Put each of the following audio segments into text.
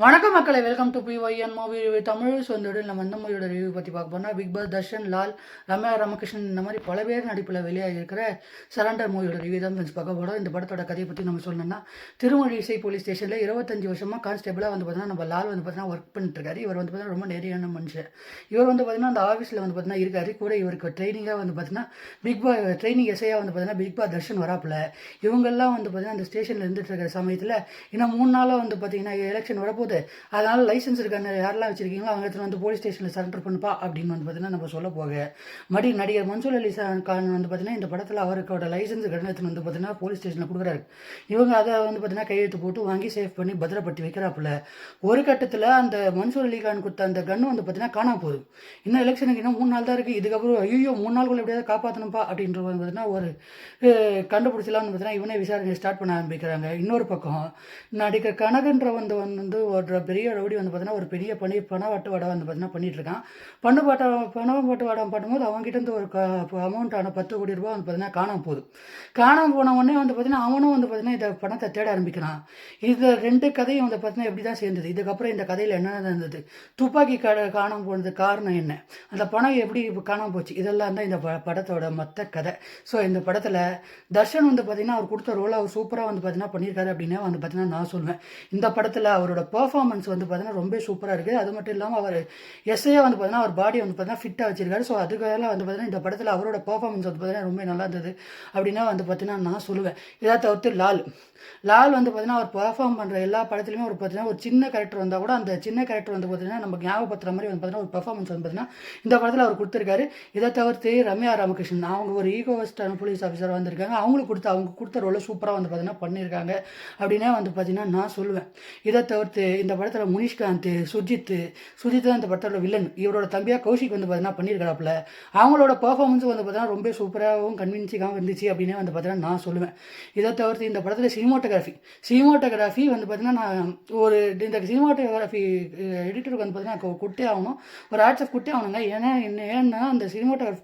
வணக்கம் மக்களை, welcome to PYN movie review Tamil. So இந்த வீடியோ நம்ம இந்த மூவியோட ரிவ்யூ பற்றி பார்க்க போனால், பிக் பாஸ் தர்ஷன், லால், ரம்யா ராமகிருஷ்ணன் இந்த மாதிரி பல பேர் நடிப்பில் வெளியாக இருக்கிற சரண்டர் மூவியோட ரிவ்யூ தான் ஃப்ரெண்ட்ஸ் பார்க்க போகிறோம். இந்த படத்தோட கதையை பற்றி நம்ம சொல்லணும்னா, திருமணி இசை போலீஸ் ஸ்டேஷனில் 25 வருஷமாக கான்ஸ்டேபிளாக வந்து பார்த்தீங்கன்னா நம்ம லால் வந்து பார்த்தீங்கன்னா ஒர்க் பண்ணிட்டு இருக்காரு. இவர் வந்து பார்த்தீங்கன்னா ரொம்ப நேரியான மனுஷன். இவர் வந்து பார்த்தீங்கன்னா அந்த ஆஃபீஸில் வந்து பார்த்தீங்கன்னா இருக்காரு. கூட இவருக்கு ட்ரைனிங்காக வந்து பார்த்தீங்கன்னா ட்ரைனிங் எஸ்ஐயாக வந்து பார்த்தீங்கன்னா பிக் பாஸ் தர்ஷன் வராப்பில் இவங்கெல்லாம் வந்து பார்த்தீங்கன்னா அந்த ஸ்டேஷனில் இருந்துட்டு இருக்கிற சமயத்தில் இன்னும் 3 நாளாக வந்து பார்த்தீங்கன்னா எலெக்ஷன் வரப்போகுது. அதனால் லைசன்ஸ் இருக்கான யாரெல்லாம் வச்சிருக்கீங்களோ அவங்க இடத்துல வந்து போலீஸ் ஸ்டேஷனில் சரண்டர் பண்ணுப்பா அப்படின்னு வந்து பார்த்தீங்கன்னா நம்ம சொல்ல போக நடிகர் மன்சூர் அலி கான் வந்து பார்த்தீங்கன்னா இந்த படத்தில் அவருக்கோட லைசன்ஸ் கட்டணத்தில் வந்து பார்த்தீங்கன்னா போலீஸ் ஸ்டேஷனில் கொடுக்குறாரு. இவங்க அதை வந்து பார்த்தீங்கன்னா கையெழுத்து போட்டு வாங்கி சேவ் பண்ணி பத்திரப்படுத்தி வைக்கிறாப்புல. ஒரு கட்டத்தில் அந்த மன்சூர் அலி கான் கொடுத்த அந்த கன்று வந்து பார்த்தீங்கன்னா காணாம போகுது. இன்னும் எலெக்ஷனுக்கு இன்னும் 3 நாள் தான் இருக்குது. இதுக்கப்புறம் ஐயோ 3 நாளுக்குள்ள எப்படியாவது காப்பாற்றணும்ப்பா அப்படின்ற வந்து பார்த்தீங்கன்னா ஒரு கண்டுபிடிச்சலாம் வந்து பார்த்தீங்கன்னா இவனே விசாரணை ஸ்டார்ட் பண்ண ஆரம்பிக்கிறாங்க. இன்னொரு பக்கம் நடிகர் கனகன்ற வந்து ஒரு பெரிய ரவுடி வந்து பார்த்தீங்கன்னா ஒரு பெரிய பணவட்டு வாடகை வந்து பார்த்தீங்கன்னா பண்ணிட்டு இருக்கான். பணவட்டு வாடகை பண்ணும்போது அவங்ககிட்ட இருந்து ஒரு அமௌண்ட்டான 10 கோடி ரூபாய் வந்து பார்த்தீங்கன்னா காணாமல் போகுது. காணாமல் போன உடனே வந்து பார்த்தீங்கன்னா அவனும் வந்து பார்த்தீங்கன்னா இந்த பணத்தை தேட ஆரம்பிக்கிறான். இது 2 கதையும் வந்து பார்த்தீங்கன்னா எப்படி தான் சேர்ந்தது, இதுக்கப்புறம் இந்த கதையில் என்ன இருந்தது, துப்பாக்கி காணாமல் போனதுக்கு காரணம் என்ன, அந்த பணம் எப்படி காணாமல் போச்சு, இதெல்லாம் தான் இந்த படத்தோட மொத்த கதை. ஸோ இந்த படத்தில் தர்ஷன் வந்து பார்த்தீங்கன்னா அவர் கொடுத்த ரோலை அவர் சூப்பராக வந்து பார்த்தீங்கன்னா பண்ணியிருக்காரு அப்படின்னு வந்து பார்த்தீங்கன்னா நான் சொல்லுவேன். இந்த படத்தில் அவரோட பெர்ஃபார்மன்ஸ் வந்து பார்த்தீங்கன்னா ரொம்ப சூப்பராக இருக்குது. அது மட்டும் இல்லாமல் அவர் எஸ்ஐயாக வந்து பார்த்தீங்கன்னா அவர் பாடி வந்து பார்த்தீங்கன்னா ஃபிட்டாக வச்சிருக்காரு. ஸோ அதுக்காக வந்து பார்த்தீங்கன்னா இந்த படத்தில் அவரோட பெர்ஃபார்மன்ஸ் வந்து பார்த்தீங்கன்னா ரொம்ப நல்லா இருந்தது அப்படின்னா வந்து பார்த்தீங்கன்னா நான் சொல்லுவேன். இதை தவிர்த்து லால் வந்து பார்த்தீங்கன்னா அவர் பெர்ஃபார்ம் பண்ணுற எல்லா படத்துலையுமே ஒரு பார்த்தீங்கன்னா ஒரு சின்ன கேரக்டர் வந்தால் கூட அந்த சின்ன கேரக்டர் வந்து பார்த்தீங்கன்னா நம்ம ஞாபகப்படுத்துற மாதிரி வந்து பார்த்தீங்கன்னா ஒரு பெர்ஃபார்மன்ஸ் வந்து பார்த்தீங்கன்னா இந்த படத்தில் அவர் கொடுத்துருக்காரு. இதை தவிர்த்து ரம்யா ராமகிருஷ்ணன் அவங்க ஒரு ஈகோவஸ்டான போலீஸ் ஆஃபீஸர் வந்திருக்காங்க. அவங்க கொடுத்த ரோலை சூப்பராக வந்து பார்த்தீங்கன்னா பண்ணியிருக்காங்க அப்படின்னா வந்து பார்த்தீங்கன்னா நான் சொல்லுவேன். இதை தவிர்த்து இந்த படத்தில் முனிஷ்காந்த், சுஜித் தான் இந்த படத்தோட வில்லன். இவரோட தம்பியாக கௌஷிக் வந்து பார்த்தீங்கன்னா பண்ணியிருக்காப்புல. அவங்களோட பெர்ஃபார்மன்ஸ் வந்து பார்த்தீங்கன்னா ரொம்ப சூப்பராகவும் கன்வின்சிங்காகவும் இருந்துச்சு அப்படின்னே வந்து பார்த்தீங்கன்னா நான் சொல்லுவேன். இதை தவிர்த்து இந்த படத்தில் சினிமாட்டோகிராஃபி வந்து பார்த்தீங்கன்னா நான் இந்த சினிமாட்டோகிராஃபி எடிட்டருக்கு வந்து பார்த்தீங்கன்னா கொடுத்தே ஆகணும், ஒரு ஆர்ட்ஸ் ஆஃப் கொடுத்தே ஆகணுங்க. ஏன்னா அந்த சினிமாட்டோகிராஃபி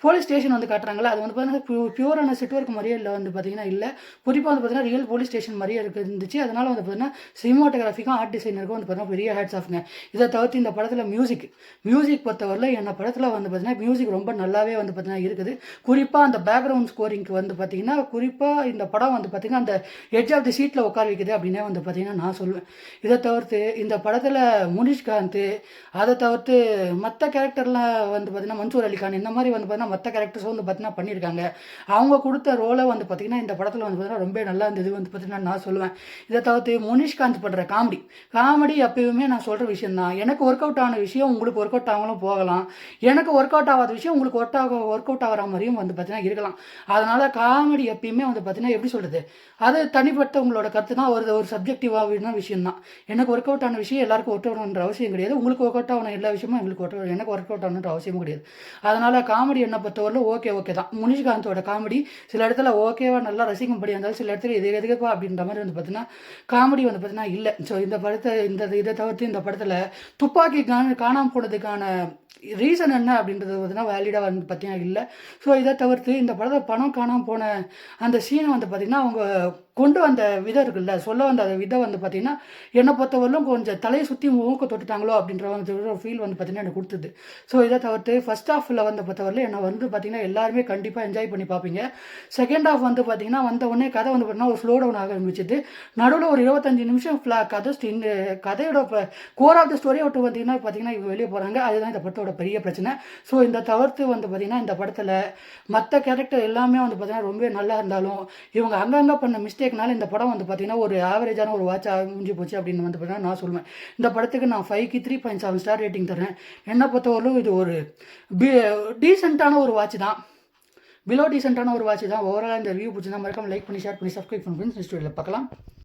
போலீஸ் ஸ்டேஷன் வந்து காட்டுறாங்களா, அது வந்து பார்த்தீங்கன்னா பியூரான செட்வொர்க் மாதிரியே இல்லை வந்து பார்த்தீங்கன்னா இல்லை, குறிப்பாக வந்து பார்த்தீங்கன்னா ரியல் போலீஸ் ஸ்டேஷன் மாதிரியே இருந்துச்சு. அதனால் வந்து பார்த்தீங்கன்னா சினிமாட்டோகிராஃபிக்கும் ஆர்ட் டிசைனருக்கும் வந்து பார்த்தீங்கன்னா பெரிய ஹேட்ஸ் ஆஃப்ங்க. இதை தவிர்த்து இந்த படத்தில் மியூசிக் பொறுத்தவரையில் என்ன படத்தில் வந்து பார்த்தீங்கன்னா மியூசிக் ரொம்ப நல்லாவே வந்து பார்த்தீங்கன்னா இருக்குது. குறிப்பாக அந்த பேக்ரவுண்ட் ஸ்கோரிங்க்கு வந்து பார்த்தீங்கன்னா குறிப்பாக இந்த படம் வந்து பார்த்தீங்கன்னா அந்த எட்ஜ் ஆஃப் தி சீட்டில் உட்கார வைக்குது அப்படின்னே வந்து பார்த்தீங்கன்னா நான் சொல்லுவேன். இதை தவிர்த்து இந்த படத்தில் முனிஷ்காந்த், அதை தவிர்த்து மற்ற கேரக்டர்லாம் வந்து பார்த்தீங்கன்னா மன்சூர் அலிகான் இந்த மாதிரி வந்து பார்த்தீங்கன்னா மற்ற கேரக்டர்ஸும் வந்து பார்த்தீங்கன்னா பண்ணியிருக்காங்க. அவங்க கொடுத்த ரோலை வந்து பார்த்தீங்கன்னா இந்த படத்தில் வந்து பார்த்தீங்கன்னா ரொம்ப நல்லா இருந்தது வந்து பார்த்தீங்கன்னா நான் சொல்லுவேன். இதை தவிர்த்து முனிஷ்காந்த் பண்ணுற காமெடி எப்பயுமே நான் சொல்கிற விஷயம் தான். எனக்கு ஒர்க் அவுட் ஆன விஷயம் உங்களுக்கு ஒர்க் அவுட் ஆகாமலும் போகலாம், எனக்கு ஒர்க் அவுட் ஆகாத விஷயம் உங்களுக்கு ஒர்க் அவுட் ஆகிற மாதிரியும் வந்து பார்த்தீங்கன்னா இருக்கலாம். அதனால் காமெடி எப்பயுமே வந்து பார்த்தீங்கன்னா எப்படி சொல்கிறது, அது தனிப்பட்ட உங்களோட கருத்து தான். ஒரு சப்ஜெக்டிவான விஷயம் தான். எனக்கு ஒர்க் அவுட் ஆன விஷயம் எல்லாருக்கும் ஒர்க் அவுட் ஆகணுன்ற அவசியம் கிடையாது. உங்களுக்கு ஒர்க் அவுட் ஆகணும் எல்லா விஷயமும் எனக்கு ஒர்க் அவுட் ஆகணுன்ற அவசியமும் கிடையாது. அதனால் காமெடி என்ன பொறுத்தவரையில் ஓகே தான். முனிஷ்காந்தோட காமெடி சில இடத்துல ஓகேவா நல்லா ரசிக்கும்படி இருந்தாலும் சில இடத்துல இது எதுக்குப்பா அப்படின்ற மாதிரி வந்து பார்த்தீங்கன்னா காமெடி வந்து பார்த்தீங்கன்னா இல்லை. ஸோ இதை தவிர்த்து இந்த படத்தில் துப்பாக்கி காணாமல் போனதுக்கான ரீசன் என்ன அப்படின்றது பார்த்தீங்கன்னா வேலிடாக வந்து பார்த்தீங்கன்னா இல்லை. ஸோ இதை தவிர்த்து இந்த படத்தை பணம் காணாமல் போன அந்த சீனை வந்து பார்த்திங்கன்னா அவங்க கொண்டு வந்த விதம் இருக்குல்ல, சொல்ல வந்த அந்த விதம் வந்து பார்த்திங்கன்னா என்னை பொறுத்தவரையிலும் கொஞ்சம் தலையை சுற்றி மூக்க தொட்டுட்டாங்களோ அப்படின்ற ஒரு ஃபீல் வந்து பார்த்திங்கன்னா எனக்கு கொடுத்தது. ஸோ இதை தவிர்த்து ஃபஸ்ட் ஹாஃபில் வந்து பொறுத்தவரையில் என்னை வந்து பார்த்திங்கன்னா எல்லாருமே கண்டிப்பாக என்ஜாய் பண்ணி பார்ப்பீங்க. செகண்ட் ஹாஃப் வந்து பார்த்திங்கன்னா வந்த உடனே கதை வந்து பார்த்திங்கன்னா ஒரு ஸ்லோ டவுன் ஆக ஆரம்பிச்சிது. நடுவில் ஒரு 25 நிமிஷம் கதையோட கோர் ஆஃப் த ஸ்டோரியை விட்டு பார்த்திங்கன்னா இவங்க வெளியே போகிறாங்க. அதுதான் இந்த படத்தோட பெரிய பிரச்சனை. ஸோ இந்த தவிர்த்து வந்து பார்த்திங்கன்னா இந்த படத்தில் மற்ற கேரக்டர் எல்லாமே வந்து பார்த்திங்கன்னா ரொம்ப நல்லா இருந்தாலும் இவங்க அங்கங்கே பண்ண மிஸ்டேக்னால இந்த படம் வந்து பார்த்திங்கன்னா ஒரு ஆவரேஜான ஒரு வாட்ச் முடிஞ்சு போச்சு அப்படின்னு வந்து பார்த்திங்கன்னா நான் சொல்லுவேன். இந்த படத்துக்கு நான் 5க்கு 3.7 ஸ்டார் ரேட்டிங் தரேன். என்னை பொறுத்தவரையிலும் இது ஒரு டீசெண்டான ஒரு வாட்ச் தான், பிலோ டீசெண்டான ஒரு வாட்ச் தான். ஓவரால் இந்த ரிவ்யூ பிடிச்சிருந்தா மறக்காம லைக் பண்ணி ஷேர் பண்ணி சப்ஸ்கிரைப் பண்ணி நெக்ஸ்ட் வீடியோவில் பார்க்கலாம்.